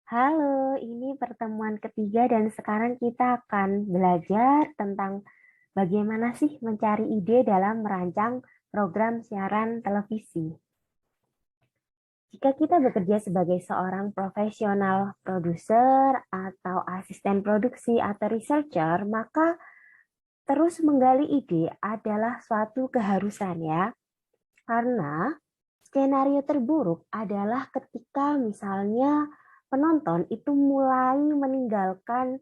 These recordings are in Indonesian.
Halo, ini pertemuan ketiga dan sekarang kita akan belajar tentang bagaimana sih mencari ide dalam merancang program siaran televisi. Jika kita bekerja sebagai seorang profesional produser atau asisten produksi atau researcher, maka terus menggali ide adalah suatu keharusan ya. Karena skenario terburuk adalah ketika misalnya penonton itu mulai meninggalkan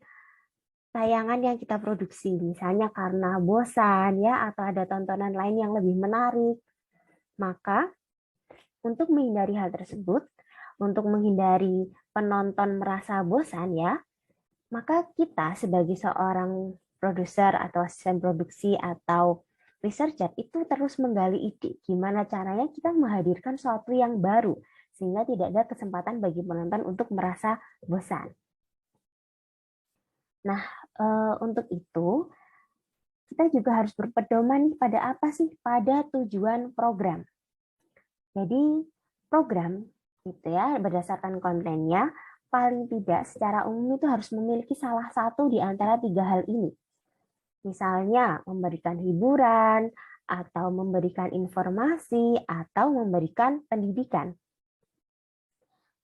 tayangan yang kita produksi, misalnya karena bosan ya atau ada tontonan lain yang lebih menarik. Maka untuk menghindari hal tersebut, untuk menghindari penonton merasa bosan ya, maka kita sebagai seorang produser atau asisten produksi atau researcher itu terus menggali ide gimana caranya kita menghadirkan sesuatu yang baru sehingga tidak ada kesempatan bagi penonton untuk merasa bosan. Nah, untuk itu kita juga harus berpedoman pada apa sih? Pada tujuan program. Jadi program gitu ya berdasarkan kontennya paling tidak secara umum itu harus memiliki salah satu di antara tiga hal ini. Misalnya memberikan hiburan atau memberikan informasi atau memberikan pendidikan.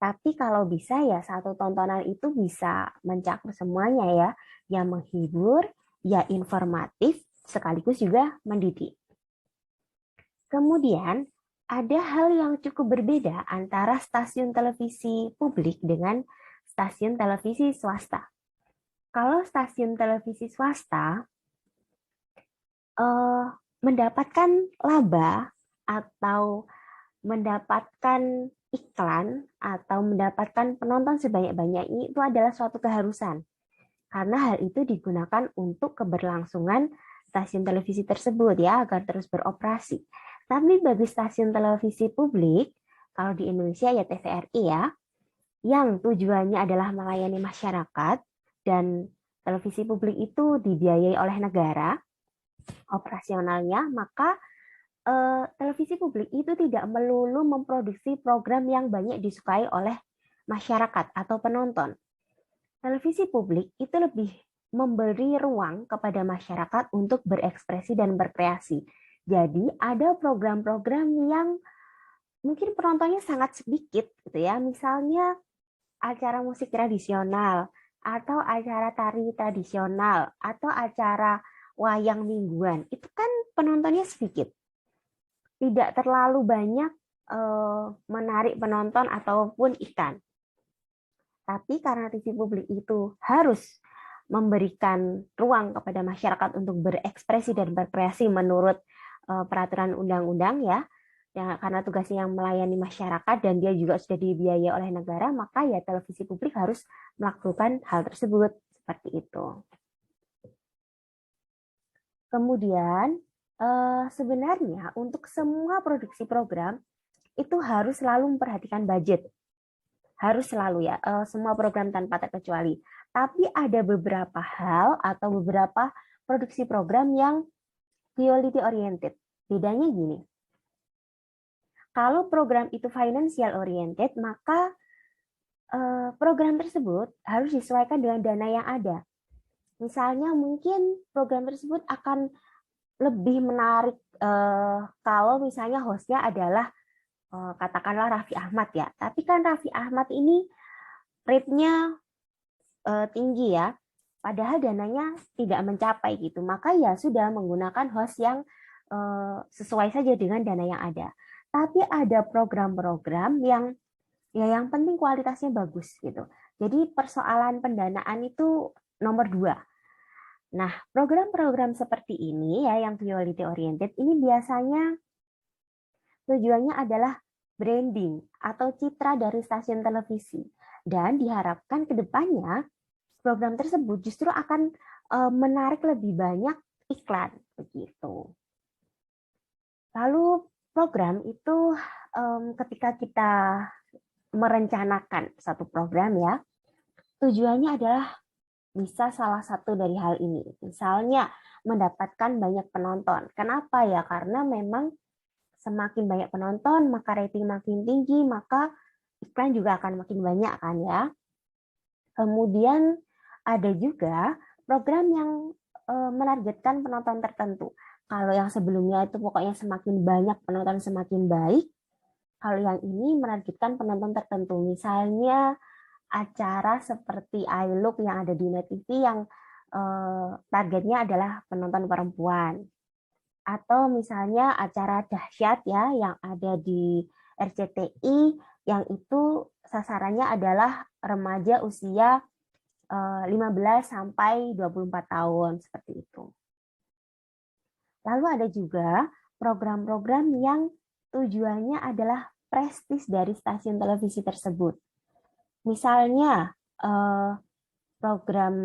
Tapi kalau bisa ya satu tontonan itu bisa mencakup semuanya ya, yang menghibur, ya informatif, sekaligus juga mendidik. Kemudian, ada hal yang cukup berbeda antara stasiun televisi publik dengan stasiun televisi swasta. Kalau stasiun televisi swasta eh, mendapatkan laba atau mendapatkan iklan atau mendapatkan penonton sebanyak-banyaknya itu adalah suatu keharusan. Karena hal itu digunakan untuk keberlangsungan stasiun televisi tersebut ya agar terus beroperasi. Tapi bagi stasiun televisi publik, kalau di Indonesia ya TVRI ya, yang tujuannya adalah melayani masyarakat dan televisi publik itu dibiayai oleh negara operasionalnya, maka televisi publik itu tidak melulu memproduksi program yang banyak disukai oleh masyarakat atau penonton. Televisi publik itu lebih memberi ruang kepada masyarakat untuk berekspresi dan berkreasi. Jadi ada program-program yang mungkin penontonnya sangat sedikit gitu ya. Misalnya acara musik tradisional atau acara tari tradisional atau acara wayang mingguan. Itu kan penontonnya sedikit. Tidak terlalu banyak menarik penonton ataupun ikan. Tapi karena TV publik itu harus memberikan ruang kepada masyarakat untuk berekspresi dan berkreasi menurut peraturan undang-undang ya, karena tugasnya yang melayani masyarakat dan dia juga sudah dibiayai oleh negara, maka ya televisi publik harus melakukan hal tersebut seperti itu. Kemudian sebenarnya untuk semua produksi program itu harus selalu memperhatikan budget. Harus selalu ya, semua program tanpa terkecuali. Tapi ada beberapa hal atau beberapa produksi program yang quality oriented. Bedanya gini, kalau program itu financial oriented, maka program tersebut harus disesuaikan dengan dana yang ada. Misalnya mungkin program tersebut akan lebih menarik kalau misalnya hostnya adalah katakanlah Raffi Ahmad ya. Tapi kan Raffi Ahmad ini rate-nya tinggi ya, padahal dananya tidak mencapai gitu. Maka ya sudah menggunakan host yang sesuai saja dengan dana yang ada. Tapi ada program-program yang ya yang penting kualitasnya bagus gitu. Jadi persoalan pendanaan itu nomor dua. Nah, program-program seperti ini ya yang quality oriented ini biasanya tujuannya adalah branding atau citra dari stasiun televisi. Dan diharapkan ke depannya program tersebut justru akan menarik lebih banyak iklan begitu. Lalu program itu ketika kita merencanakan satu program ya, tujuannya adalah bisa salah satu dari hal ini. Misalnya mendapatkan banyak penonton. Kenapa ya? Karena memang semakin banyak penonton, maka rating makin tinggi, maka iklan juga akan makin banyak kan ya. Kemudian ada juga program yang menargetkan penonton tertentu. Kalau yang sebelumnya itu pokoknya semakin banyak penonton semakin baik. Kalau yang ini menargetkan penonton tertentu. Misalnya acara seperti I Look yang ada di Net TV yang targetnya adalah penonton perempuan. Atau misalnya acara dahsyat ya yang ada di RCTI yang itu sasarannya adalah remaja usia 15 sampai 24 tahun seperti itu. Lalu ada juga program-program yang tujuannya adalah prestis dari stasiun televisi tersebut. Misalnya program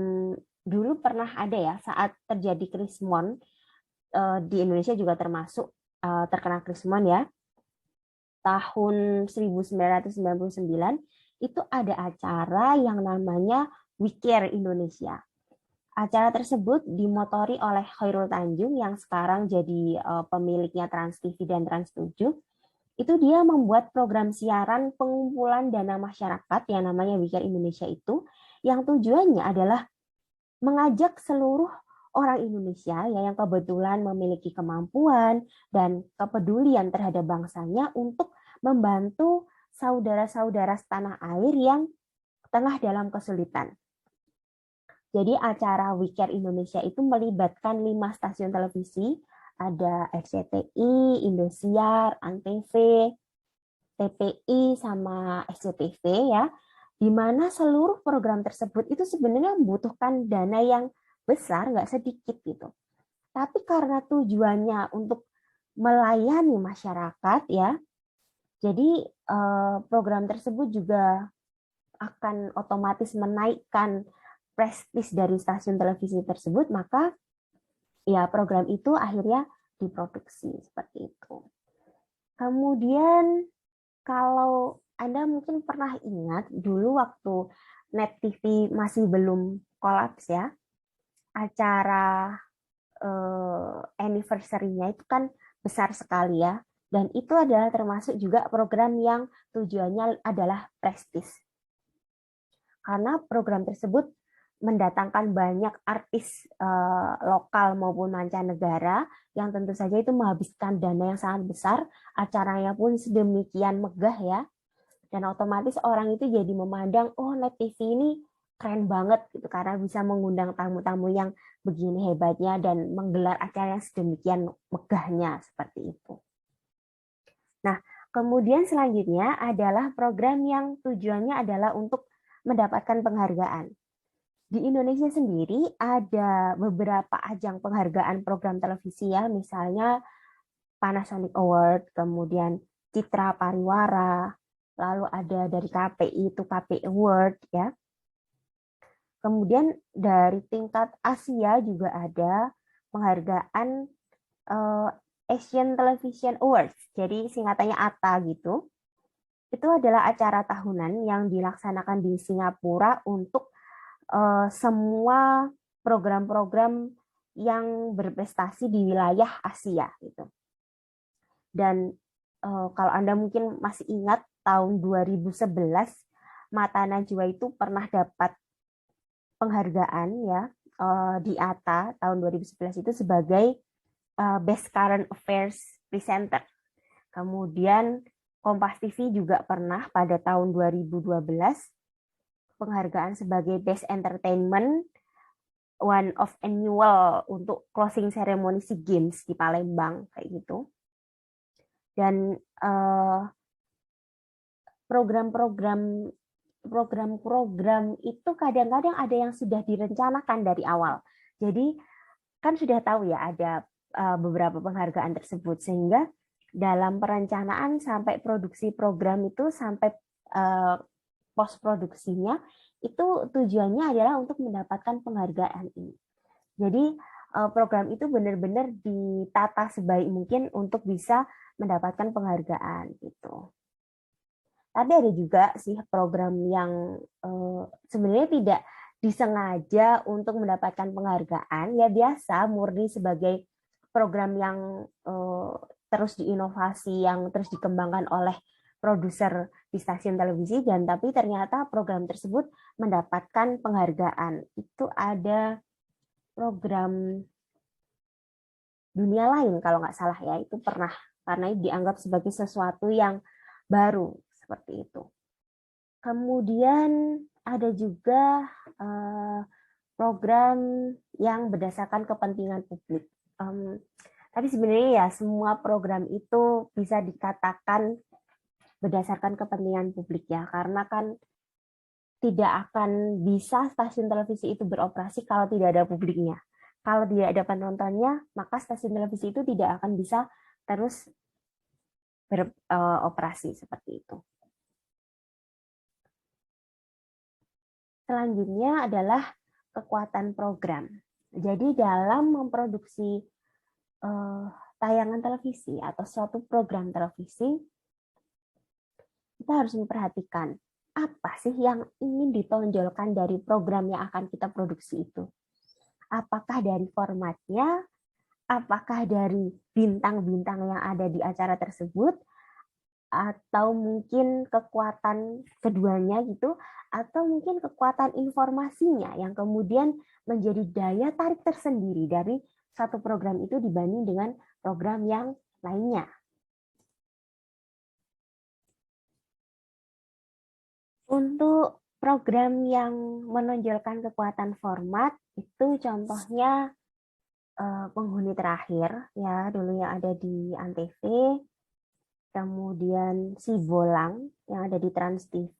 dulu pernah ada ya saat terjadi Krismon di Indonesia juga termasuk terkena Krismon ya. Tahun 1999 itu ada acara yang namanya We Care Indonesia. Acara tersebut dimotori oleh Khairul Tanjung yang sekarang jadi pemiliknya Trans TV dan Trans 7. Itu dia membuat program siaran pengumpulan dana masyarakat yang namanya We Care Indonesia itu, yang tujuannya adalah mengajak seluruh orang Indonesia ya, yang kebetulan memiliki kemampuan dan kepedulian terhadap bangsanya untuk membantu saudara-saudara setanah air yang tengah dalam kesulitan. Jadi acara We Care Indonesia itu melibatkan 5 stasiun televisi, ada RCTI, Indosiar, Antv, TPI, sama SCTV ya, di mana seluruh program tersebut itu sebenarnya membutuhkan dana yang besar, nggak sedikit gitu. Tapi karena tujuannya untuk melayani masyarakat ya, jadi program tersebut juga akan otomatis menaikkan prestis dari stasiun televisi tersebut, maka ya program itu akhirnya diproduksi seperti itu. Kemudian kalau Anda mungkin pernah ingat dulu waktu Net TV masih belum kolaps ya, acara anniversary-nya itu kan besar sekali ya, dan itu adalah termasuk juga program yang tujuannya adalah prestis. Karena program tersebut mendatangkan banyak artis lokal maupun mancanegara yang tentu saja itu menghabiskan dana yang sangat besar, acaranya pun sedemikian megah ya, dan otomatis orang itu jadi memandang, oh Net TV ini keren banget gitu karena bisa mengundang tamu-tamu yang begini hebatnya dan menggelar acara yang sedemikian megahnya seperti itu. Nah, kemudian selanjutnya adalah program yang tujuannya adalah untuk mendapatkan penghargaan. Di Indonesia sendiri ada beberapa ajang penghargaan program televisi ya, misalnya Panasonic Award, kemudian Citra Pariwara, lalu ada dari KPI itu KPI Award ya. Kemudian dari tingkat Asia juga ada penghargaan Asian Television Awards, jadi singkatannya ATA gitu. Itu adalah acara tahunan yang dilaksanakan di Singapura untuk semua program-program yang berprestasi di wilayah Asia gitu. Dan kalau Anda mungkin masih ingat tahun 2011 Mata Najwa itu pernah dapat penghargaan ya di ATA tahun 2011 itu sebagai Best Current Affairs Presenter. Kemudian Kompas TV juga pernah pada tahun 2012 penghargaan sebagai Best Entertainment One of Annual untuk closing ceremony SEA Games di Palembang kayak gitu. Dan program-program itu kadang-kadang ada yang sudah direncanakan dari awal. Jadi kan sudah tahu ya ada beberapa penghargaan tersebut, sehingga dalam perencanaan sampai produksi program itu sampai post produksinya itu tujuannya adalah untuk mendapatkan penghargaan ini. Jadi program itu benar-benar ditata sebaik mungkin untuk bisa mendapatkan penghargaan gitu. Tapi ada juga sih program yang sebenarnya tidak disengaja untuk mendapatkan penghargaan, ya biasa murni sebagai program yang terus diinovasi, yang terus dikembangkan oleh produser di stasiun televisi, dan tapi ternyata program tersebut mendapatkan penghargaan. Itu ada program dunia lain kalau nggak salah ya, itu pernah, karena dianggap sebagai sesuatu yang baru seperti itu. Kemudian ada juga program yang berdasarkan kepentingan publik. Tapi sebenarnya ya semua program itu bisa dikatakan berdasarkan kepentingan publik ya, karena kan tidak akan bisa stasiun televisi itu beroperasi kalau tidak ada publiknya. Kalau tidak ada penontonnya, maka stasiun televisi itu tidak akan bisa terus beroperasi seperti itu. Selanjutnya adalah kekuatan program. Jadi dalam memproduksi tayangan televisi atau suatu program televisi, kita harus memperhatikan apa sih yang ingin ditonjolkan dari program yang akan kita produksi itu. Apakah dari formatnya, apakah dari bintang-bintang yang ada di acara tersebut, atau mungkin kekuatan keduanya gitu, atau mungkin kekuatan informasinya yang kemudian menjadi daya tarik tersendiri dari satu program itu dibanding dengan program yang lainnya. Untuk program yang menonjolkan kekuatan format itu contohnya Penghuni Terakhir ya, dulu yang ada di Antv, kemudian Si Bolang yang ada di Trans TV,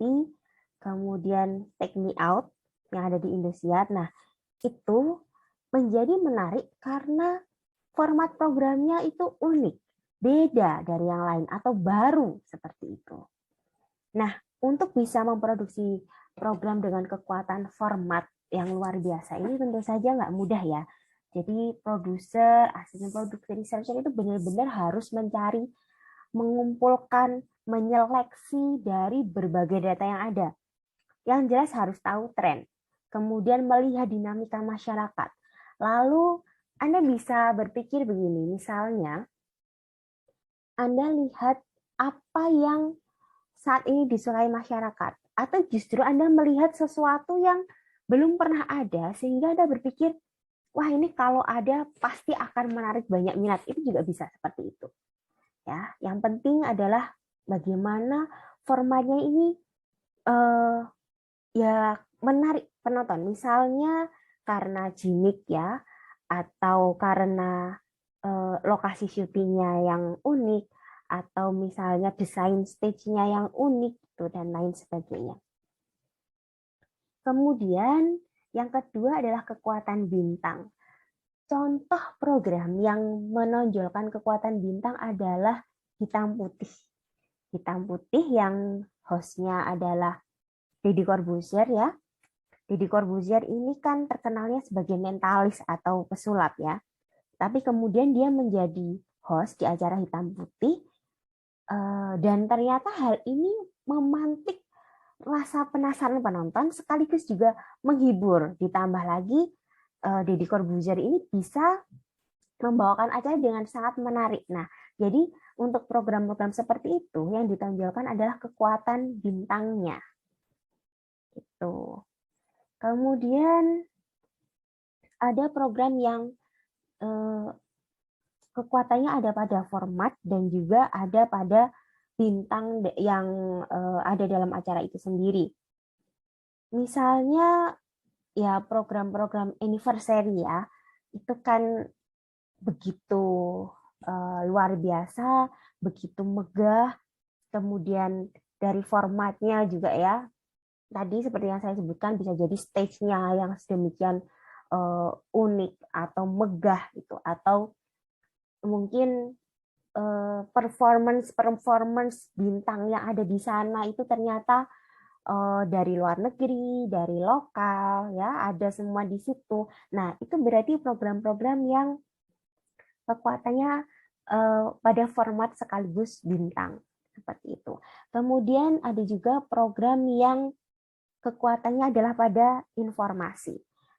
kemudian Take Me Out yang ada di Indosiar. Nah, itu menjadi menarik karena format programnya itu unik, beda dari yang lain atau baru seperti itu. Nah, untuk bisa memproduksi program dengan kekuatan format yang luar biasa ini tentu saja nggak mudah ya. Jadi produser, asisten produksi, researcher itu benar-benar harus mencari, mengumpulkan, menyeleksi dari berbagai data yang ada. Yang jelas harus tahu tren, kemudian melihat dinamika masyarakat. Lalu Anda bisa berpikir begini, misalnya Anda lihat apa yang saat ini disukai masyarakat, atau justru Anda melihat sesuatu yang belum pernah ada sehingga Anda berpikir, wah ini kalau ada pasti akan menarik banyak minat. Itu juga bisa seperti itu. Ya, yang penting adalah bagaimana formatnya ini ya menarik penonton. Misalnya karena gimmick ya, atau karena lokasi syutingnya yang unik, atau misalnya desain stage-nya yang unik, dan lain sebagainya. Kemudian yang kedua adalah kekuatan bintang. Contoh program yang menonjolkan kekuatan bintang adalah Hitam Putih. Hitam Putih yang hostnya adalah Deddy Corbuzier ya. Deddy Corbuzier ini kan terkenalnya sebagai mentalis atau pesulap ya. Tapi kemudian dia menjadi host di acara Hitam Putih, dan ternyata hal ini memantik rasa penasaran penonton sekaligus juga menghibur. Ditambah lagi Deddy Corbuzier ini bisa membawakan acara dengan sangat menarik. Nah, jadi untuk program-program seperti itu yang ditonjolkan adalah kekuatan bintangnya. Gitu. Kemudian ada program yang kekuatannya ada pada format dan juga ada pada bintang yang ada dalam acara itu sendiri. Misalnya ya program-program anniversary ya, itu kan begitu luar biasa, begitu megah, kemudian dari formatnya juga ya, tadi seperti yang saya sebutkan bisa jadi stage-nya yang sedemikian unik atau megah gitu, atau mungkin performance bintang yang ada di sana itu ternyata dari luar negeri, dari lokal, ya ada semua di situ. Nah itu berarti program-program yang kekuatannya pada format sekaligus bintang seperti itu. Kemudian ada juga program yang kekuatannya adalah pada informasi.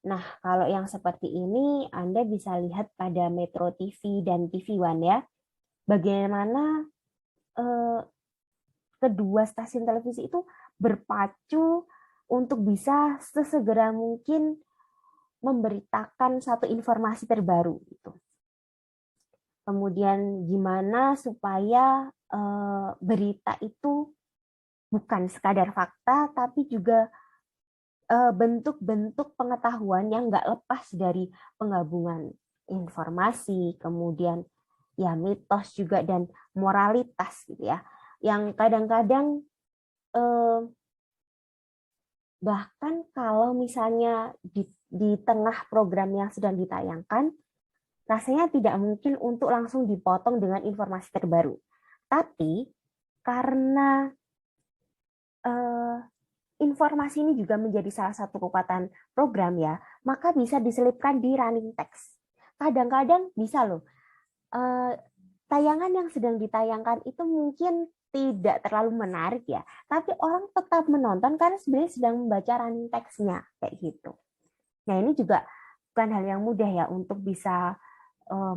Nah, kalau yang seperti ini Anda bisa lihat pada Metro TV dan TV One ya. Bagaimana kedua stasiun televisi itu berpacu untuk bisa sesegera mungkin memberitakan satu informasi terbaru itu. Kemudian gimana supaya berita itu bukan sekadar fakta, tapi juga bentuk-bentuk pengetahuan yang nggak lepas dari penggabungan informasi, kemudian ya mitos juga dan moralitas gitu ya, yang kadang-kadang bahkan kalau misalnya di tengah program yang sedang ditayangkan, rasanya tidak mungkin untuk langsung dipotong dengan informasi terbaru. Tapi karena informasi ini juga menjadi salah satu kekuatan program ya, maka bisa diselipkan di running text. Kadang-kadang bisa loh, tayangan yang sedang ditayangkan itu mungkin tidak terlalu menarik ya, tapi orang tetap menonton karena sebenarnya sedang membaca running text-nya kayak gitu. Nah ini juga bukan hal yang mudah ya untuk bisa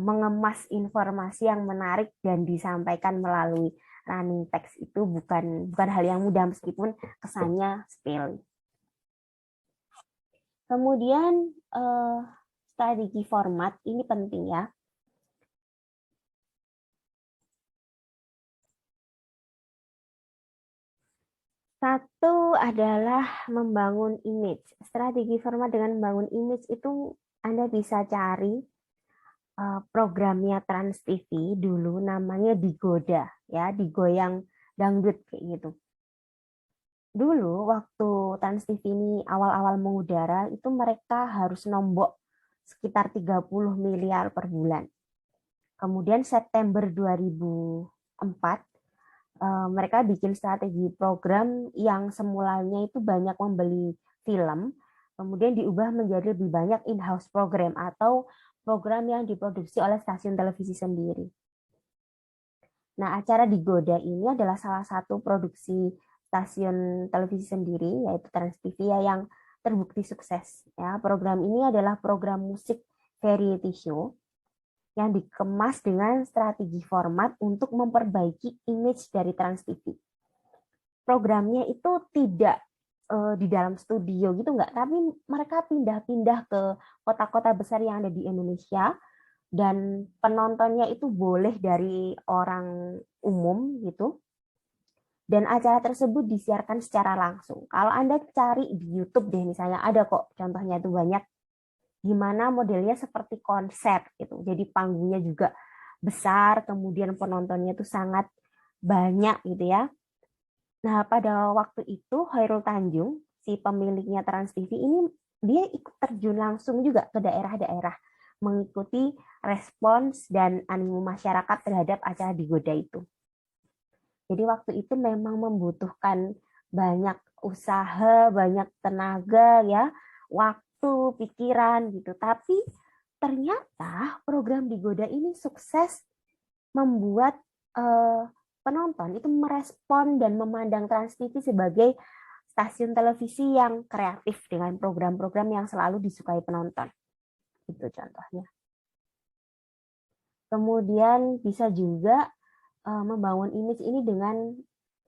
mengemas informasi yang menarik dan disampaikan melalui running text itu bukan hal yang mudah meskipun kesannya sepele. Kemudian strategi format ini penting ya. Satu adalah membangun image. Strategi format dengan membangun image itu Anda bisa cari programnya Trans TV dulu namanya Digoda ya, digoyang dangdut kayak gitu. Dulu waktu Trans TV ini awal-awal mengudara itu mereka harus nombok sekitar 30 miliar per bulan. Kemudian September 2004 mereka bikin strategi program yang semulanya itu banyak membeli film, kemudian diubah menjadi lebih banyak in-house program atau program yang diproduksi oleh stasiun televisi sendiri. Nah, acara Digoda ini adalah salah satu produksi stasiun televisi sendiri, yaitu Trans TV ya, yang terbukti sukses. Ya, program ini adalah program musik variety show yang dikemas dengan strategi format untuk memperbaiki image dari Trans TV. Programnya itu tidak di dalam studio gitu nggak, tapi mereka pindah-pindah ke kota-kota besar yang ada di Indonesia dan penontonnya itu boleh dari orang umum gitu. Dan acara tersebut disiarkan secara langsung. Kalau Anda cari di YouTube deh misalnya, ada kok contohnya itu banyak, gimana modelnya seperti konser gitu. Jadi panggungnya juga besar, kemudian penontonnya itu sangat banyak gitu ya. Nah, pada waktu itu Khairul Tanjung, si pemiliknya Trans TV ini, dia ikut terjun langsung juga ke daerah-daerah, mengikuti respons dan animo masyarakat terhadap acara Digoda itu. Jadi waktu itu memang membutuhkan banyak usaha, banyak tenaga ya, waktu, pikiran gitu. Tapi ternyata program Digoda ini sukses membuat penonton itu merespon dan memandang Trans TV sebagai stasiun televisi yang kreatif dengan program-program yang selalu disukai penonton. Itu contohnya. Kemudian bisa juga membangun image ini dengan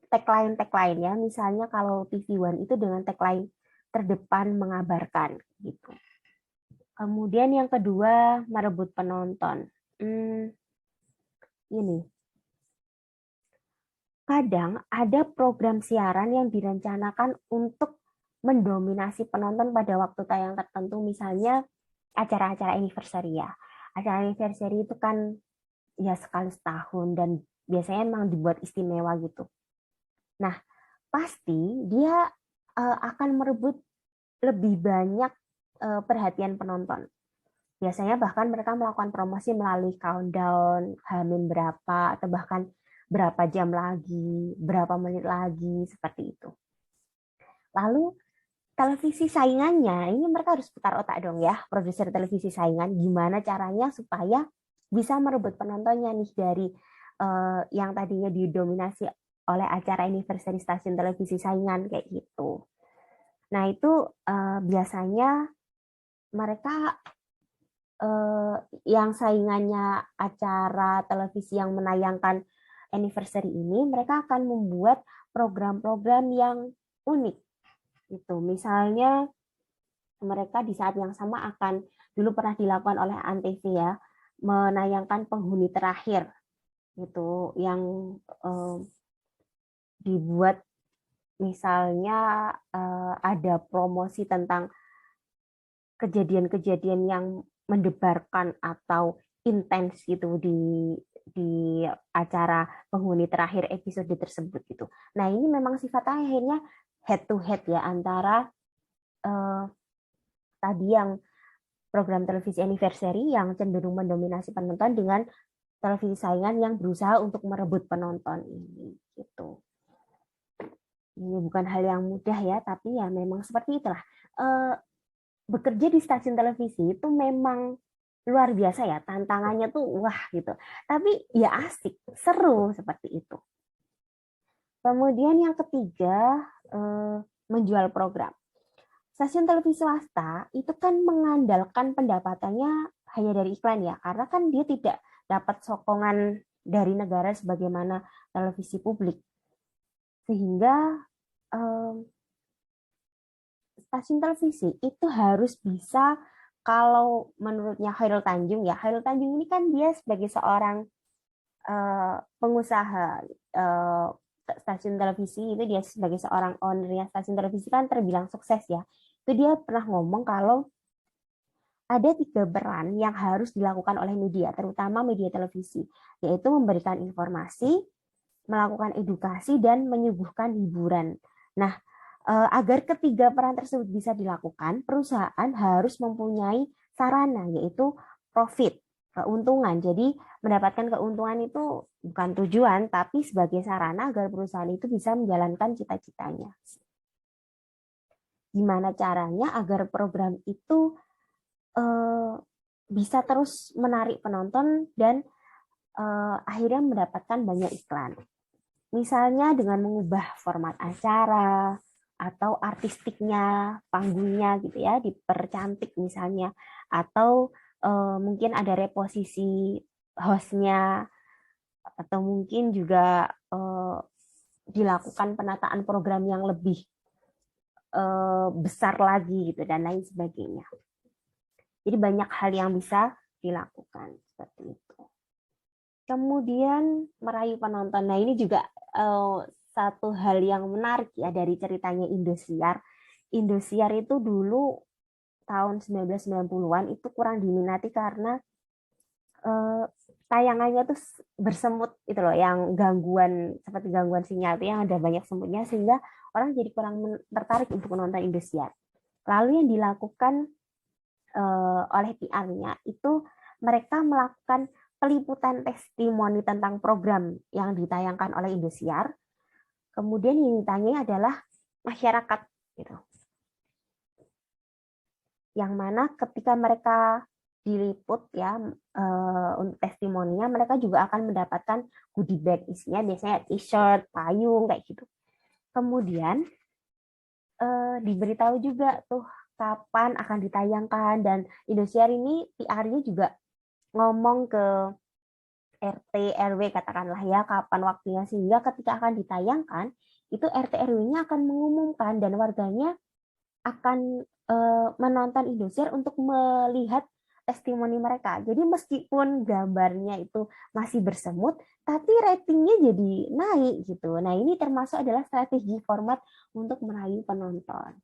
tagline-tagline ya. Misalnya kalau TV One itu dengan tagline terdepan mengabarkan gitu. Kemudian yang kedua merebut penonton. Ini kadang ada program siaran yang direncanakan untuk mendominasi penonton pada waktu tayang tertentu, misalnya acara-acara anniversary ya. Acara anniversary itu kan ya sekali setahun dan biasanya memang dibuat istimewa gitu. Nah, pasti dia akan merebut lebih banyak perhatian penonton. Biasanya bahkan mereka melakukan promosi melalui countdown, Hamin berapa, atau bahkan berapa jam lagi, berapa menit lagi, seperti itu. Lalu televisi saingannya, ini mereka harus putar otak dong ya, produser televisi saingan, gimana caranya supaya bisa merebut penontonnya nih dari yang tadinya didominasi oleh acara anniversary stasiun televisi saingan kayak gitu. Nah itu biasanya mereka yang saingannya acara televisi yang menayangkan anniversary ini, mereka akan membuat program-program yang unik. Itu misalnya mereka di saat yang sama akan dulu pernah dilakukan oleh Antv ya, menayangkan penghuni terakhir itu yang dibuat misalnya ada promosi tentang kejadian-kejadian yang mendebarkan atau intens gitu di acara penghuni terakhir episode tersebut gitu. Nah ini memang sifatnya akhirnya head to head ya antara tadi yang program televisi anniversary yang cenderung mendominasi penonton dengan televisi saingan yang berusaha untuk merebut penonton ini gitu. Ini bukan hal yang mudah ya, tapi ya memang seperti itulah. Bekerja di stasiun televisi itu memang luar biasa ya, tantangannya tuh wah gitu. Tapi ya asik, seru seperti itu. Kemudian yang ketiga, menjual program. Stasiun televisi swasta itu kan mengandalkan pendapatannya hanya dari iklan ya, karena kan dia tidak dapat sokongan dari negara sebagaimana televisi publik. Sehingga stasiun televisi itu harus bisa, kalau menurutnya Khairul Tanjung ya, Khairul Tanjung ini kan dia sebagai seorang pengusaha stasiun televisi, itu dia sebagai seorang ownernya stasiun televisi kan terbilang sukses ya. Itu dia pernah ngomong kalau ada 3 peran yang harus dilakukan oleh media, terutama media televisi, yaitu memberikan informasi, melakukan edukasi, dan menyuguhkan hiburan. Nah, agar ketiga peran tersebut bisa dilakukan, perusahaan harus mempunyai sarana, yaitu profit, keuntungan. Jadi mendapatkan keuntungan itu bukan tujuan, tapi sebagai sarana agar perusahaan itu bisa menjalankan cita-citanya. Gimana caranya agar program itu bisa terus menarik penonton dan akhirnya mendapatkan banyak iklan. Misalnya dengan mengubah format acara atau artistiknya, panggungnya gitu ya, dipercantik misalnya, atau mungkin ada reposisi hostnya, atau mungkin juga dilakukan penataan program yang lebih besar lagi gitu dan lain sebagainya. Jadi banyak hal yang bisa dilakukan seperti itu. Kemudian merayu penonton. Nah ini juga satu hal yang menarik ya dari ceritanya Indosiar. Indosiar itu dulu tahun 1990-an itu kurang diminati karena tayangannya tuh bersemut itu loh, yang gangguan seperti gangguan sinyal itu yang ada banyak semutnya sehingga orang jadi kurang tertarik untuk menonton Indosiar. Lalu yang dilakukan oleh PR-nya itu mereka melakukan peliputan testimoni tentang program yang ditayangkan oleh Indosiar. Kemudian yang ditanyai adalah masyarakat gitu. Yang mana ketika mereka diliput ya untuk testimoninya, mereka juga akan mendapatkan goodie bag, isinya biasanya t-shirt, payung kayak gitu. Kemudian diberitahu juga tuh kapan akan ditayangkan, dan Indosiar ini PR-nya juga ngomong ke RT RW katakanlah ya kapan waktunya, sehingga ketika akan ditayangkan itu RT RW-nya akan mengumumkan dan warganya akan menonton Indosiar untuk melihat testimoni mereka. Jadi meskipun gambarnya itu masih bersemut, tapi ratingnya jadi naik gitu. Nah ini termasuk adalah strategi format untuk merayu penonton.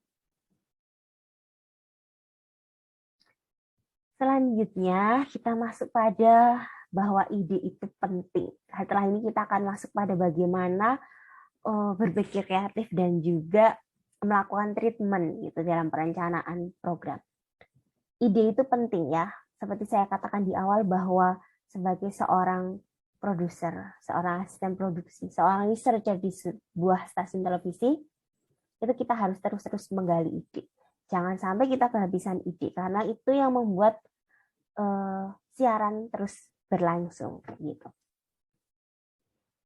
Selanjutnya kita masuk pada bahwa ide itu penting. Setelah ini kita akan masuk pada bagaimana berpikir kreatif dan juga melakukan treatment gitu dalam perencanaan program. Ide itu penting ya. Seperti saya katakan di awal bahwa sebagai seorang produser, seorang asisten produksi, seorang researcher di sebuah stasiun televisi, itu kita harus terus-terus menggali ide. Jangan sampai kita kehabisan ide, karena itu yang membuat siaran terus berlangsung gitu.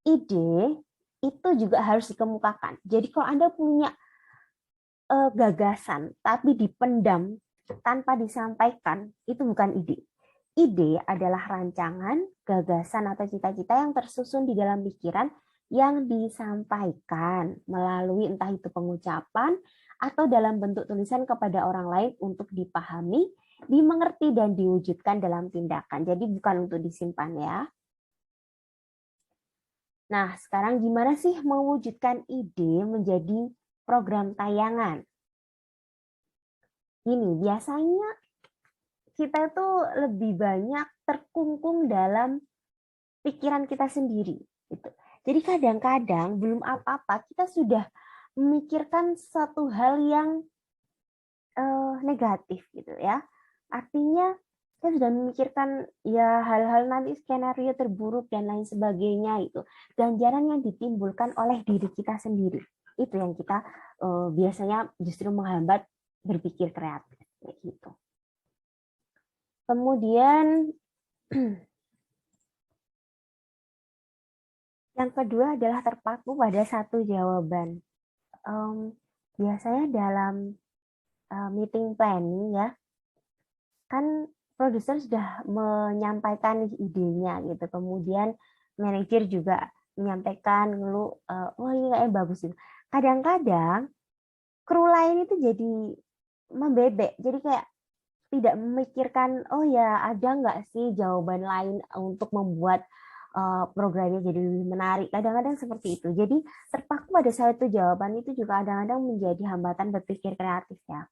Ide itu juga harus dikemukakan. Jadi kalau Anda punya gagasan tapi dipendam tanpa disampaikan, itu bukan ide. Ide adalah rancangan, gagasan atau cita-cita yang tersusun di dalam pikiran yang disampaikan melalui entah itu pengucapan atau dalam bentuk tulisan kepada orang lain untuk dipahami, dimengerti, dan diwujudkan dalam tindakan. Jadi bukan untuk disimpan ya. Nah, sekarang gimana sih mewujudkan ide menjadi program tayangan? Ini biasanya kita tuh lebih banyak terkungkung dalam pikiran kita sendiri. Gitu. Jadi kadang-kadang belum apa-apa kita sudah memikirkan satu hal yang negatif gitu ya. Artinya kita sudah memikirkan ya hal-hal nanti skenario terburuk dan lain sebagainya itu. Ganjaran yang ditimbulkan oleh diri kita sendiri. Itu yang kita biasanya justru menghambat berpikir kreatif gitu. Kemudian yang kedua adalah terpaku pada satu jawaban. Biasanya dalam meeting planning ya, kan produser sudah menyampaikan idenya gitu, kemudian manajer juga menyampaikan dulu, wah ini kayaknya bagus itu. Kadang-kadang kru lain itu jadi membebek, jadi kayak tidak memikirkan, oh ya ada nggak sih jawaban lain untuk membuat programnya jadi lebih menarik. Kadang-kadang seperti itu. Jadi terpaku pada satu jawaban itu juga kadang-kadang menjadi hambatan berpikir kreatif ya.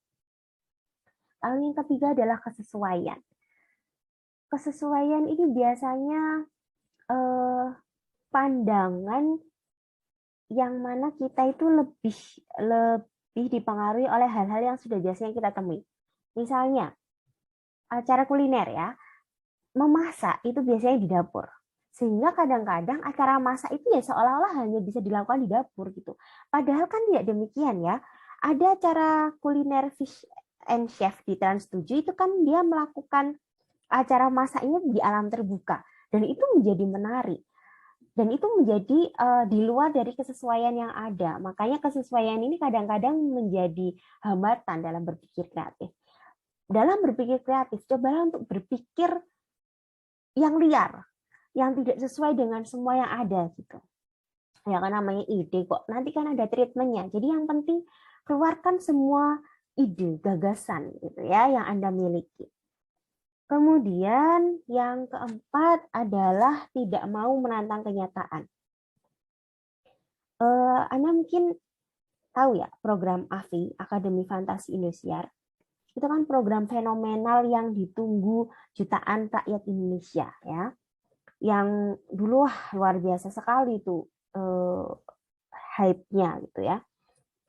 Lalu yang ketiga adalah kesesuaian. Kesesuaian ini biasanya pandangan yang mana kita itu lebih dipengaruhi oleh hal-hal yang sudah biasanya kita temui. Misalnya acara kuliner ya, memasak itu biasanya di dapur. Sehingga kadang-kadang acara masak itu ya seolah-olah hanya bisa dilakukan di dapur gitu. Padahal kan tidak demikian ya. Ada acara kuliner Fish and Chef di Trans 7 itu kan dia melakukan acara masaknya di alam terbuka. Dan itu menjadi menarik. Dan itu menjadi di luar dari kesesuaian yang ada. Makanya kesesuaian ini kadang-kadang menjadi hambatan dalam berpikir kreatif. Dalam berpikir kreatif, cobalah untuk berpikir yang liar, yang tidak sesuai dengan semua yang ada gitu. Ya kan namanya ide kok. Nanti kan ada treatmentnya. Jadi yang penting keluarkan semua ide, gagasan gitu ya yang Anda miliki. Kemudian yang keempat adalah tidak mau menantang kenyataan. Anda mungkin tahu ya program AFI, Akademi Fantasi Indosiar. Itu kan program fenomenal yang ditunggu jutaan rakyat Indonesia ya. Yang dulu luar biasa sekali tuh hype-nya gitu ya.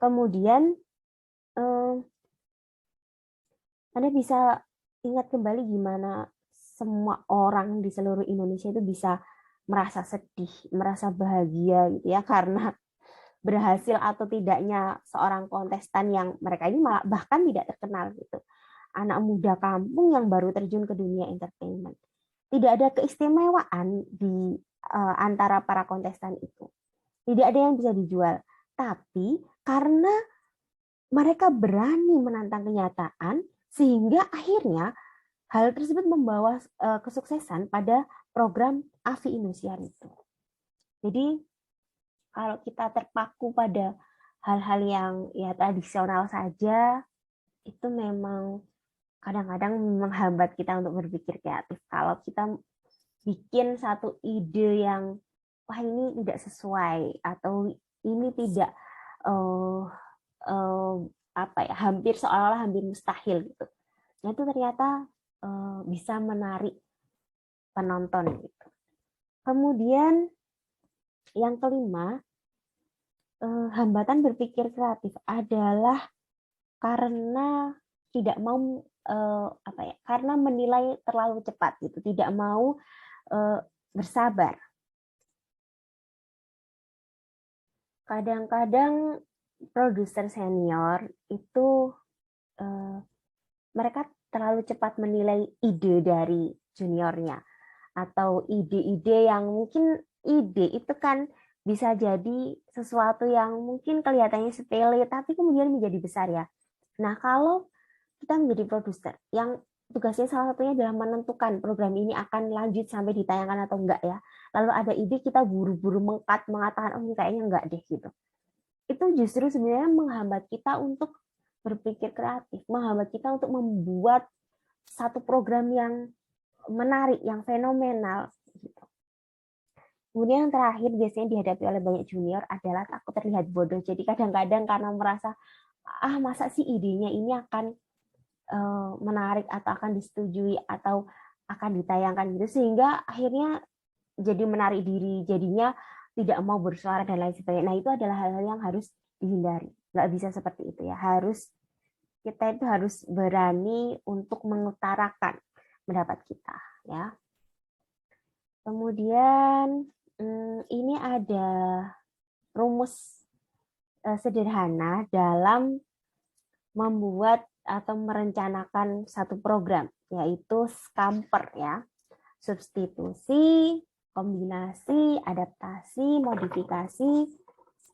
Kemudian Anda bisa ingat kembali gimana semua orang di seluruh Indonesia itu bisa merasa sedih, merasa bahagia gitu ya karena berhasil atau tidaknya seorang kontestan yang mereka ini malah bahkan tidak terkenal gitu. Anak muda kampung yang baru terjun ke dunia entertainment. Tidak ada keistimewaan di antara para kontestan itu. Tidak ada yang bisa dijual. Tapi karena mereka berani menantang kenyataan, sehingga akhirnya hal tersebut membawa kesuksesan pada program AFI Indosiar itu. Jadi kalau kita terpaku pada hal-hal yang ya tradisional saja, itu memang kadang-kadang menghambat kita untuk berpikir kreatif. Kalau kita bikin satu ide yang wah ini tidak sesuai atau ini tidak apa ya hampir seolah-olah hampir mustahil gitu. Nah itu ternyata bisa menarik penonton gitu. Kemudian yang kelima, hambatan berpikir kreatif adalah karena tidak mau karena menilai terlalu cepat gitu, tidak mau bersabar. Kadang-kadang produser senior itu mereka terlalu cepat menilai ide dari juniornya atau ide-ide yang mungkin ide itu kan bisa jadi sesuatu yang mungkin kelihatannya sepele tapi kemudian menjadi besar ya. Nah, kalau kita menjadi produser yang tugasnya salah satunya adalah menentukan program ini akan lanjut sampai ditayangkan atau enggak ya. Lalu ada ide kita buru-buru mengatakan oh ini kayaknya enggak deh gitu. Itu justru sebenarnya menghambat kita untuk berpikir kreatif, menghambat kita untuk membuat satu program yang menarik, yang fenomenal gitu. Kemudian yang terakhir biasanya dihadapi oleh banyak junior adalah takut terlihat bodoh. Jadi kadang-kadang karena merasa masa sih idenya ini akan menarik atau akan disetujui atau akan ditayangkan gitu, sehingga akhirnya jadi menarik diri, jadinya tidak mau bersuara dan lain sebagainya. Nah itu adalah hal-hal yang harus dihindari. Nggak bisa seperti itu ya. Kita itu harus berani untuk mengutarakan pendapat kita ya. Kemudian ini ada rumus sederhana dalam membuat atau merencanakan satu program, yaitu SCAMPER ya. Substitusi, kombinasi, adaptasi, modifikasi,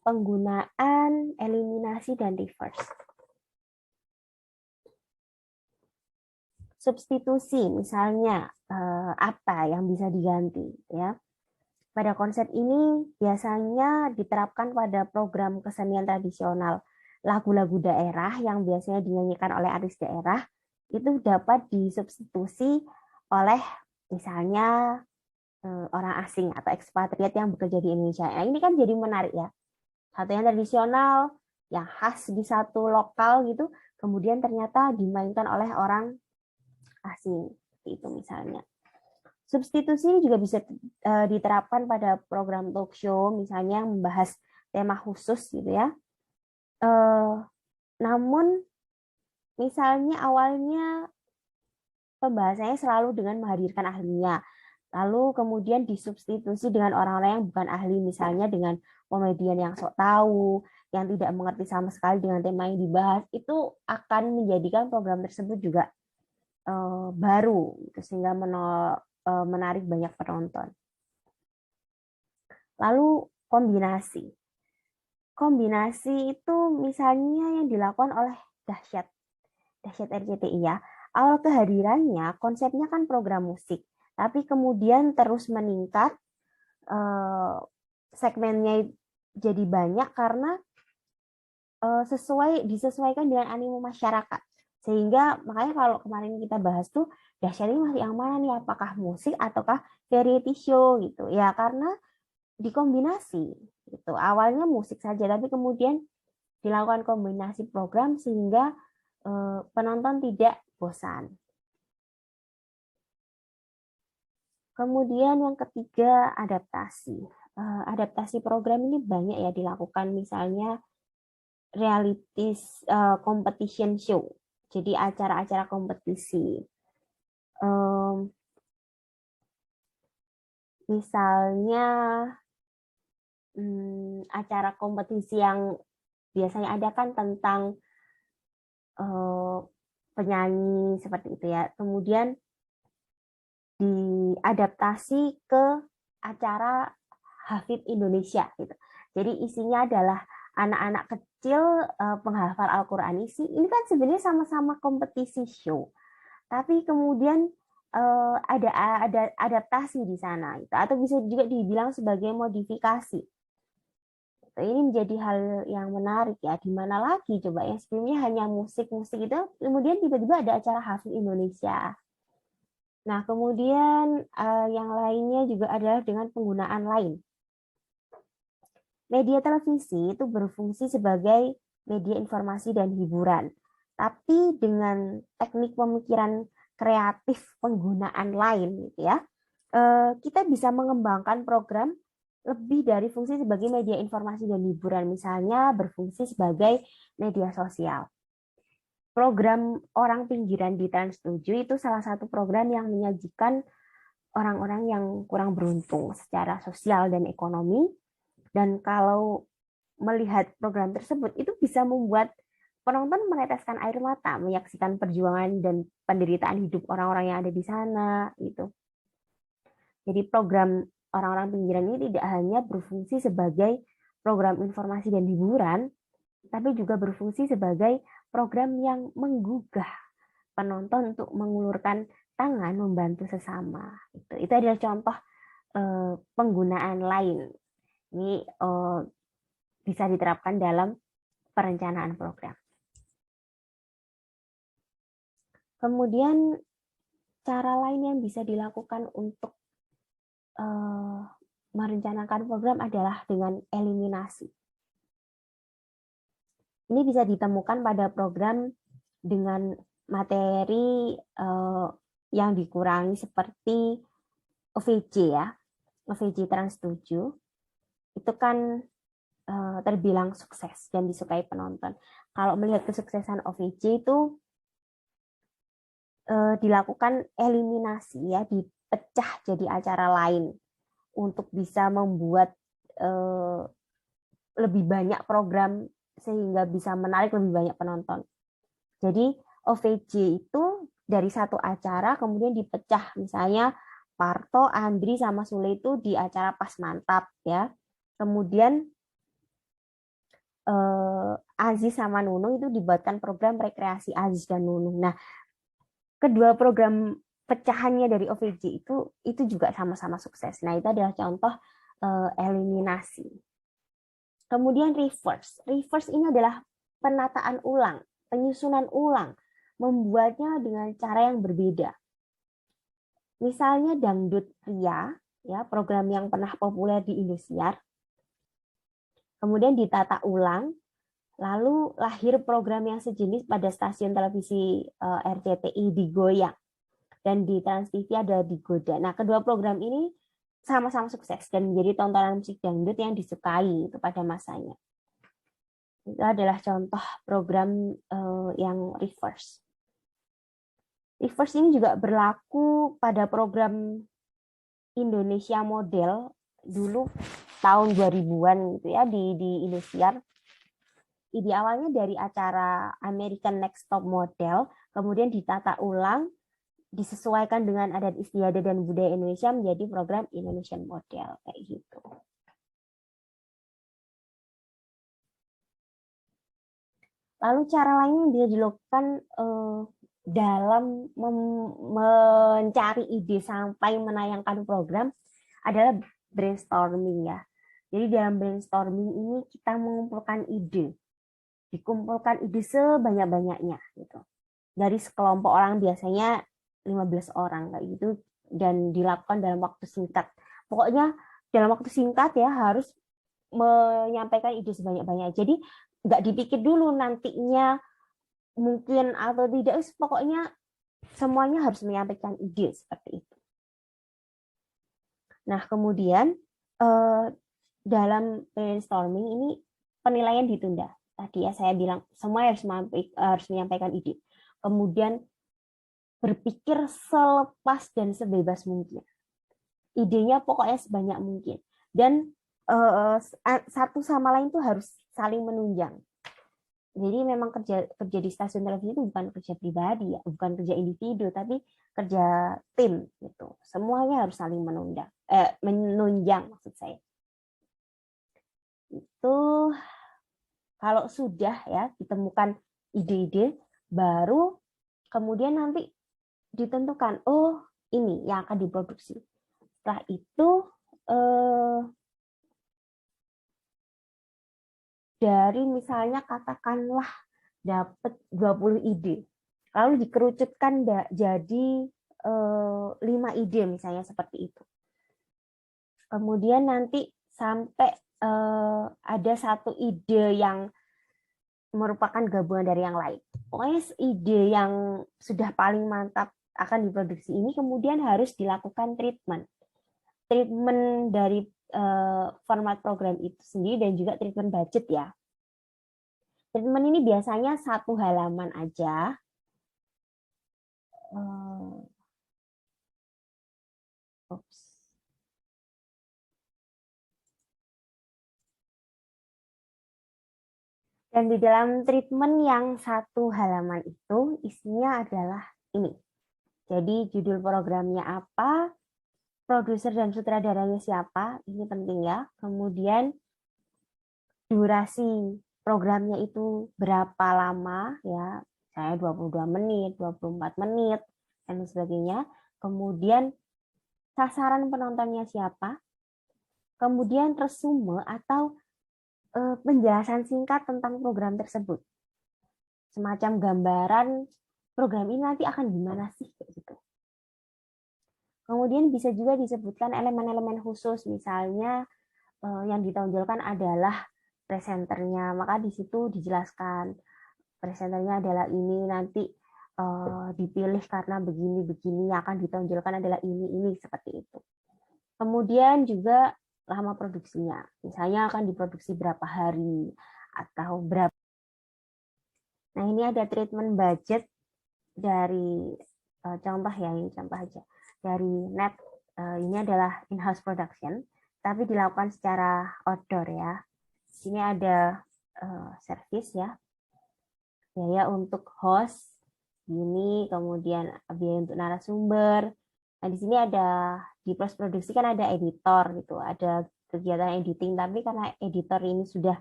penggunaan, eliminasi, dan reverse. Substitusi, misalnya apa yang bisa diganti ya. Pada konsep ini biasanya diterapkan pada program kesenian tradisional. Lagu-lagu daerah yang biasanya dinyanyikan oleh artis daerah itu dapat disubstitusi oleh misalnya orang asing atau ekspatriat yang bekerja di Indonesia. Nah, ini kan jadi menarik ya. Satu yang tradisional, yang khas di satu lokal gitu, kemudian ternyata dimainkan oleh orang asing. Itu misalnya. Substitusi juga bisa diterapkan pada program talk show, misalnya yang membahas tema khusus gitu ya. Namun, misalnya awalnya pembahasannya selalu dengan menghadirkan ahlinya, lalu kemudian disubstitusi dengan orang-orang yang bukan ahli, misalnya dengan komedian yang sok tahu, yang tidak mengerti sama sekali dengan tema yang dibahas, itu akan menjadikan program tersebut juga baru, sehingga menarik banyak penonton. Lalu kombinasi. Kombinasi itu misalnya yang dilakukan oleh Dahsyat RCTI ya. Awal kehadirannya konsepnya kan program musik, tapi kemudian terus meningkat, segmennya jadi banyak karena disesuaikan dengan animo masyarakat. Sehingga makanya kalau kemarin kita bahas tuh Dahsyat ini masih yang mana nih, apakah musik ataukah variety show gitu ya, karena dikombinasi gitu. Awalnya musik saja tapi kemudian dilakukan kombinasi program sehingga penonton tidak bosan. Kemudian yang ketiga, adaptasi. Adaptasi program ini banyak ya dilakukan, misalnya reality competition show. Jadi acara-acara kompetisi. Misalnya acara kompetisi yang biasanya ada kan tentang penyanyi seperti itu ya. Kemudian diadaptasi ke acara Hafid Indonesia gitu. Jadi isinya adalah anak-anak kecil penghafal Al-Qur'an. Ini kan sebenarnya sama-sama kompetisi show. Tapi kemudian ada adaptasi di sana gitu. Atau bisa juga dibilang sebagai modifikasi. Ini menjadi hal yang menarik ya. Di mana lagi coba yang sebelumnya hanya musik-musik itu, kemudian tiba-tiba ada acara Hafid Indonesia. Nah, kemudian yang lainnya juga adalah dengan penggunaan lain. Media televisi itu berfungsi sebagai media informasi dan hiburan. Tapi dengan teknik pemikiran kreatif penggunaan lain gitu ya, kita bisa mengembangkan program lebih dari fungsi sebagai media informasi dan hiburan, misalnya berfungsi sebagai media sosial. Program Orang Pinggiran di Trans 7 itu salah satu program yang menyajikan orang-orang yang kurang beruntung secara sosial dan ekonomi. Dan kalau melihat program tersebut, itu bisa membuat penonton meneteskan air mata, menyaksikan perjuangan dan penderitaan hidup orang-orang yang ada di sana. Gitu. Jadi program Orang-orang Pinggiran ini tidak hanya berfungsi sebagai program informasi dan hiburan, tapi juga berfungsi sebagai program yang menggugah penonton untuk mengulurkan tangan membantu sesama. Itu adalah contoh penggunaan lain. Ini bisa diterapkan dalam perencanaan program. Kemudian cara lain yang bisa dilakukan untuk merencanakan program adalah dengan eliminasi. Ini bisa ditemukan pada program dengan materi yang dikurangi seperti OVJ ya, OVJ Trans 7. Itu kan terbilang sukses dan disukai penonton. Kalau melihat kesuksesan OVJ itu dilakukan eliminasi ya, dipecah jadi acara lain untuk bisa membuat lebih banyak program sehingga bisa menarik lebih banyak penonton. Jadi OVJ itu dari satu acara kemudian dipecah, misalnya Parto, Andri sama Sule itu di acara Pas Mantap ya. Kemudian Aziz sama Nunung itu dibuatkan program rekreasi Aziz dan Nunung. Nah, kedua program pecahannya dari OVJ itu juga sama-sama sukses. Nah, itu adalah contoh eliminasi. Kemudian reverse. Reverse ini adalah penataan ulang, penyusunan ulang, membuatnya dengan cara yang berbeda. Misalnya Dangdut Ria, ya, program yang pernah populer di Indosiar. Kemudian ditata ulang, lalu lahir program yang sejenis pada stasiun televisi RCTI di Goyang. Dan di Trans TV ada di Goda. Nah, kedua program ini sama-sama sukses dan menjadi tontonan musik dangdut yang disukai pada masanya. Itu adalah contoh program yang reverse. Reverse ini juga berlaku pada program Indonesia Model dulu tahun 2000-an gitu ya di Indosiar. Ide awalnya dari acara American Next Top Model, kemudian ditata ulang, disesuaikan dengan adat istiadat dan budaya Indonesia menjadi program Indonesian Model kayak gitu. Lalu cara lain yang bisa dilakukan dalam mencari ide sampai menayangkan program adalah brainstorming ya. Jadi dalam brainstorming ini kita mengumpulkan ide, dikumpulkan ide sebanyak-banyaknya gitu. Dari sekelompok orang biasanya 15 orang kayak gitu dan dilakukan dalam waktu singkat. Pokoknya dalam waktu singkat ya harus menyampaikan ide sebanyak-banyaknya. Jadi nggak dipikir dulu nantinya mungkin atau tidak, pokoknya semuanya harus menyampaikan ide seperti itu. Nah, kemudian dalam brainstorming ini penilaian ditunda. Tadi ya saya bilang semua harus menyampaikan ide. Kemudian berpikir selepas dan sebebas mungkin. Idenya pokoknya sebanyak mungkin. Dan satu sama lain tuh harus saling menunjang. Jadi memang kerja di stasiun televisi itu bukan kerja pribadi ya, bukan kerja individu, tapi kerja tim gitu. Semuanya harus saling menunjang maksud saya. Itu kalau sudah ya ditemukan ide-ide, baru kemudian nanti ditentukan, oh ini yang akan diproduksi. Setelah itu dari misalnya katakanlah dapat 20 ide, lalu dikerucutkan jadi 5 ide misalnya seperti itu. Kemudian nanti sampai ada satu ide yang merupakan gabungan dari yang lain. Pokoknya ide yang sudah paling mantap akan diproduksi ini kemudian harus dilakukan treatment. Treatment dari format program itu sendiri dan juga treatment budget ya. Treatment ini biasanya 1 halaman aja. Dan di dalam treatment yang 1 halaman itu isinya adalah ini. Jadi judul programnya apa, produser dan sutradaranya siapa, ini penting ya. Kemudian durasi programnya itu berapa lama ya, kayak 22 menit, 24 menit, dan sebagainya. Kemudian sasaran penontonnya siapa, kemudian resume atau penjelasan singkat tentang program tersebut. Semacam gambaran program ini nanti akan gimana sih, kayak gitu. Kemudian bisa juga disebutkan elemen-elemen khusus, misalnya yang ditonjolkan adalah presenternya, maka di situ dijelaskan presenternya adalah ini, nanti dipilih karena begini-begini, yang akan ditonjolkan adalah ini seperti itu. Kemudian juga lama produksinya, misalnya akan diproduksi berapa hari atau berapa. Nah, ini ada treatment budget dari contoh ya, ini contoh aja dari net. Ini adalah in-house production, tapi dilakukan secara outdoor ya. Sini ada service ya, biaya untuk host ini, kemudian biaya untuk narasumber. Nah, di sini ada di post produksi kan ada editor gitu, ada kegiatan editing, tapi karena editor ini sudah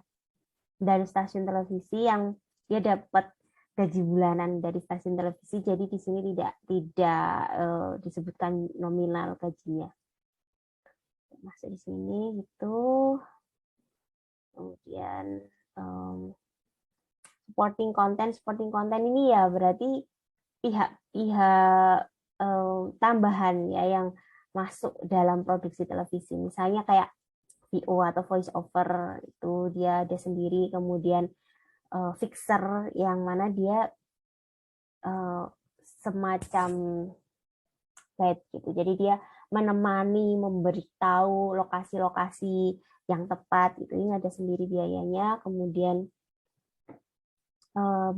dari stasiun televisi yang dia dapat gaji bulanan dari stasiun televisi, jadi di sini tidak disebutkan nominal gajinya. Masuk di sini gitu. Kemudian supporting content ini ya berarti pihak-pihak tambahan ya yang masuk dalam produksi televisi. Misalnya kayak VO atau voice over itu dia ada sendiri, kemudian fixer yang mana dia semacam guide gitu. Jadi dia menemani, memberitahu lokasi-lokasi yang tepat itu. Ini ada sendiri biayanya. Kemudian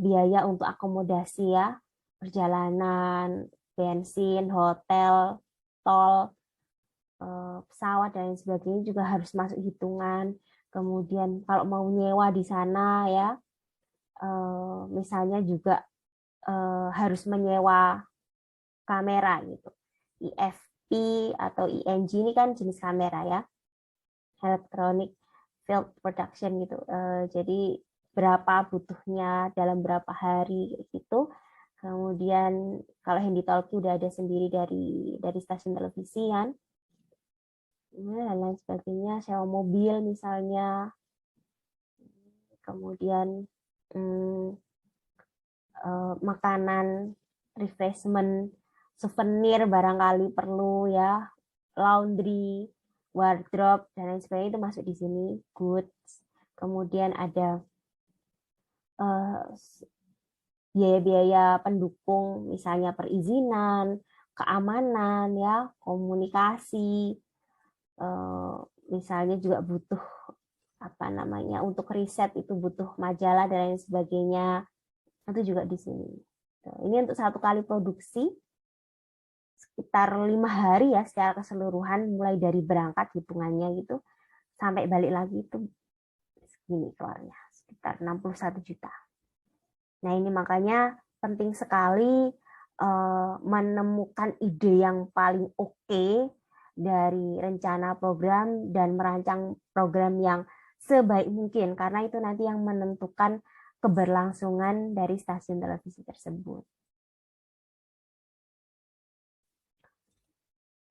biaya untuk akomodasi ya, perjalanan, bensin, hotel, tol, pesawat dan lain sebagainya juga harus masuk hitungan. Kemudian kalau mau nyewa di sana ya, misalnya juga harus menyewa kamera gitu. EFP atau ENG ini kan jenis kamera ya, electronic field production gitu. Jadi berapa butuhnya dalam berapa hari gitu. Kemudian kalau handy talkie udah ada sendiri dari stasiun televisi kan. Dan lain sebagainya, sewa mobil misalnya. Kemudian makanan, refreshment, souvenir barangkali perlu ya, laundry, wardrobe dan lain sebagainya itu masuk di sini, goods. Kemudian ada biaya-biaya pendukung, misalnya perizinan, keamanan ya, komunikasi, misalnya juga butuh apa namanya untuk riset itu butuh majalah dan lain sebagainya, itu juga di sini. Ini untuk satu kali produksi sekitar 5 hari ya secara keseluruhan, mulai dari berangkat hitungannya gitu sampai balik lagi itu segini keluarnya sekitar 61 juta. Nah, ini makanya penting sekali menemukan ide yang paling oke dari rencana program dan merancang program yang sebaik mungkin, karena itu nanti yang menentukan keberlangsungan dari stasiun televisi tersebut.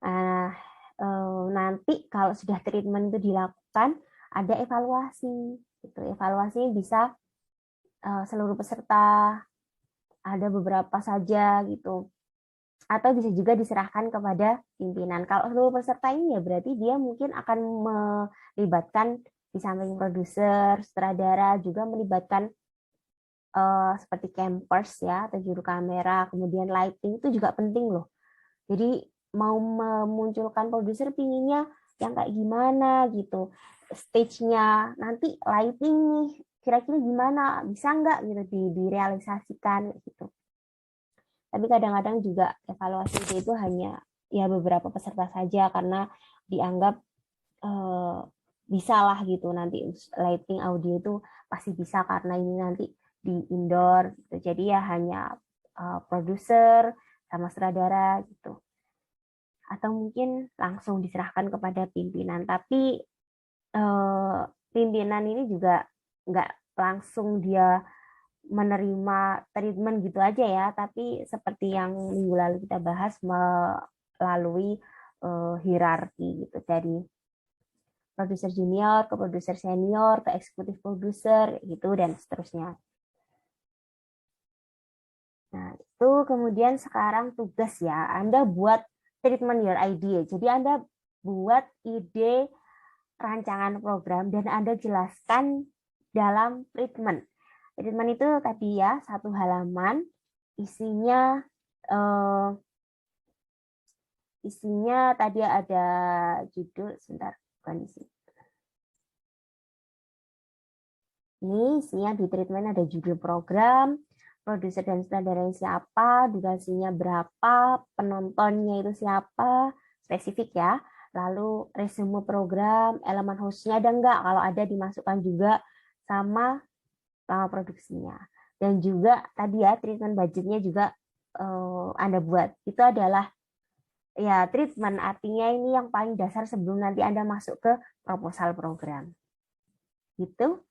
Nah, nanti kalau sudah treatment itu dilakukan, ada evaluasi. Gitu. Evaluasi bisa seluruh peserta, ada beberapa saja gitu. Atau bisa juga diserahkan kepada pimpinan. Kalau seluruh peserta ini ya berarti dia mungkin akan melibatkan di samping produser, sutradara, juga melibatkan seperti campers ya atau juru kamera, kemudian lighting itu juga penting loh. Jadi mau memunculkan produser pinginnya yang kayak gimana gitu, stage-nya nanti lighting nih kira-kira gimana, bisa nggak gitu direalisasikan gitu. Tapi kadang-kadang juga evaluasi itu hanya ya beberapa peserta saja karena dianggap bisa lah gitu, nanti lighting audio itu pasti bisa karena ini nanti di indoor gitu. Jadi ya hanya produser sama sutradara gitu. Atau mungkin langsung diserahkan kepada pimpinan. Tapi pimpinan ini juga nggak langsung dia menerima treatment gitu aja ya, tapi seperti yang minggu lalu kita bahas melalui hierarki gitu, dari produser junior ke produser senior ke eksekutif produser gitu dan seterusnya. Nah, itu kemudian sekarang tugas ya, Anda buat treatment your idea. Jadi Anda buat ide rancangan program dan Anda jelaskan dalam treatment. Treatment itu tadi ya, satu halaman, isinya eh, isinya tadi ada judul, sebentar, bukan isi. Ini isinya di treatment ada judul program, produser dan sutradaranya siapa, durasinya berapa, penontonnya itu siapa, spesifik ya. Lalu resume program, elemen hostnya ada enggak, kalau ada dimasukkan juga sama lama produksinya. Dan juga tadi ya treatment budgetnya juga Anda buat. Itu adalah ya treatment, artinya ini yang paling dasar sebelum nanti Anda masuk ke proposal program. Gitu.